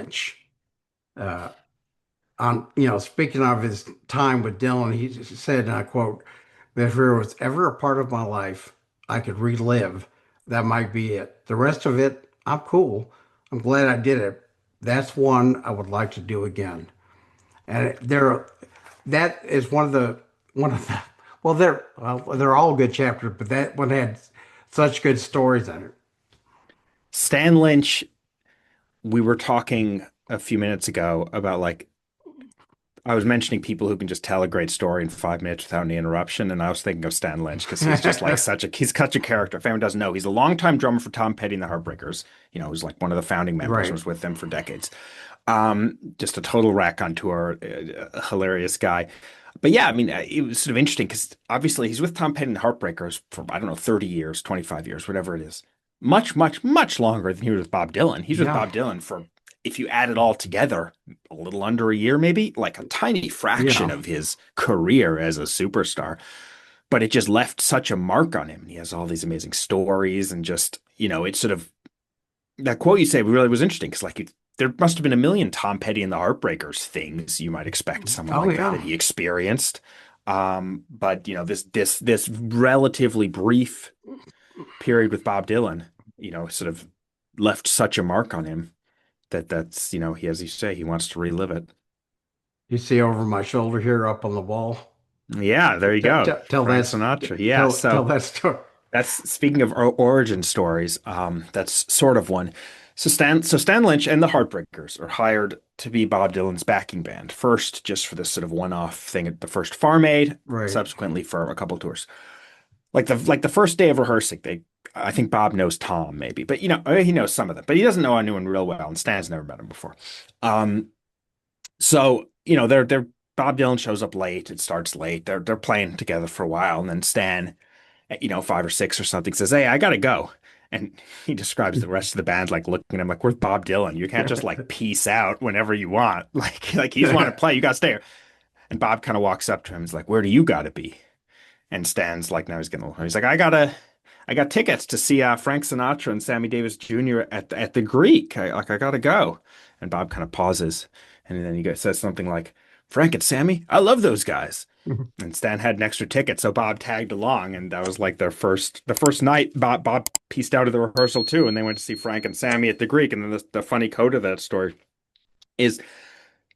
Lynch. Uh, Speaking of his time with Dylan, he said, and I quote, that if there was ever a part of my life I could relive, that might be it. The rest of it, I'm cool. I'm glad I did it. That's one I would like to do again. And that is one of the they're all good chapters, but that one had such good stories in it. Stan Lynch, we were talking a few minutes ago about like I was mentioning people who can just tell a great story in 5 minutes without any interruption, and I was thinking of Stan Lynch because he's just like he's such a character. If anyone doesn't know, he's a longtime drummer for Tom Petty and the Heartbreakers. He was like one of the founding members and Right. was with them for decades. Just a total rack on tour, a hilarious guy. But yeah, I mean, it was sort of interesting because obviously he's with Tom Petty and the Heartbreakers for, I don't know, 30 years, 25 years, whatever it is. Much, much, much longer than he was with Bob Dylan. He's with Yeah. Bob Dylan for, if you add it all together, a little under a year, maybe, like a tiny fraction Yeah. of his career as a superstar. But it just left such a mark on him. He has all these amazing stories and just, it's sort of that quote you say really was interesting because there must have been a million Tom Petty and the Heartbreakers things you might expect someone Oh like that yeah. he experienced. But this relatively brief period with Bob Dylan, sort of left such a mark on him that's he, as you say, he wants to relive it. You see over my shoulder here up on the wall. Yeah, there you go. Tell Frank that Sinatra. Yeah, tell so that story. that's speaking of origin stories. That's sort of one. So Stan Lynch and the Heartbreakers are hired to be Bob Dylan's backing band. First, just for this sort of one-off thing at the first Farm Aid, Right. subsequently for a couple tours. Like the first day of rehearsing, I think Bob knows Tom maybe, but he knows some of them, but he doesn't know anyone real well, and Stan's never met him before. Um, so they're Bob Dylan shows up late. It starts late. They're playing together for a while, and then Stan at 5 or 6 or something says, "Hey, I gotta go." And he describes the rest of the band like looking at him like, "Where's Bob Dylan? You can't just like peace out whenever you want. Like he's want to play, you gotta stay here." And Bob kind of walks up to him. He's like, "Where do you gotta be?" And Stan's like, now he's getting a little. He's like, I got tickets to see Frank Sinatra and Sammy Davis Jr. at the Greek. I gotta go." And Bob kind of pauses, and then says something like, "Frank and Sammy, I love those guys." And Stan had an extra ticket, so Bob tagged along, and that was like the first night. Bob pieced out of the rehearsal too, and they went to see Frank and Sammy at the Greek. And then the funny code of that story is,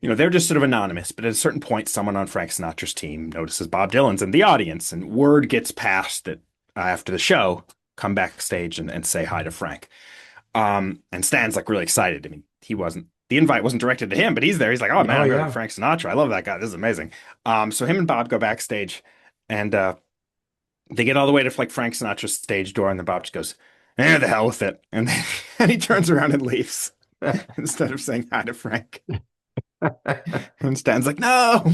they're just sort of anonymous, but at a certain point, someone on Frank Sinatra's team notices Bob Dylan's in the audience, and word gets passed that after the show, come backstage and say hi to Frank. And Stan's like really excited. I mean, the invite wasn't directed to him, but he's there. He's like, "Oh man, Oh I got yeah. Frank Sinatra. I love that guy. This is amazing." So him and Bob go backstage, and they get all the way to like Frank Sinatra's stage door, and then Bob just goes, "Eh, the hell with it," and then, and he turns around and leaves instead of saying hi to Frank. And Stan's like, "No."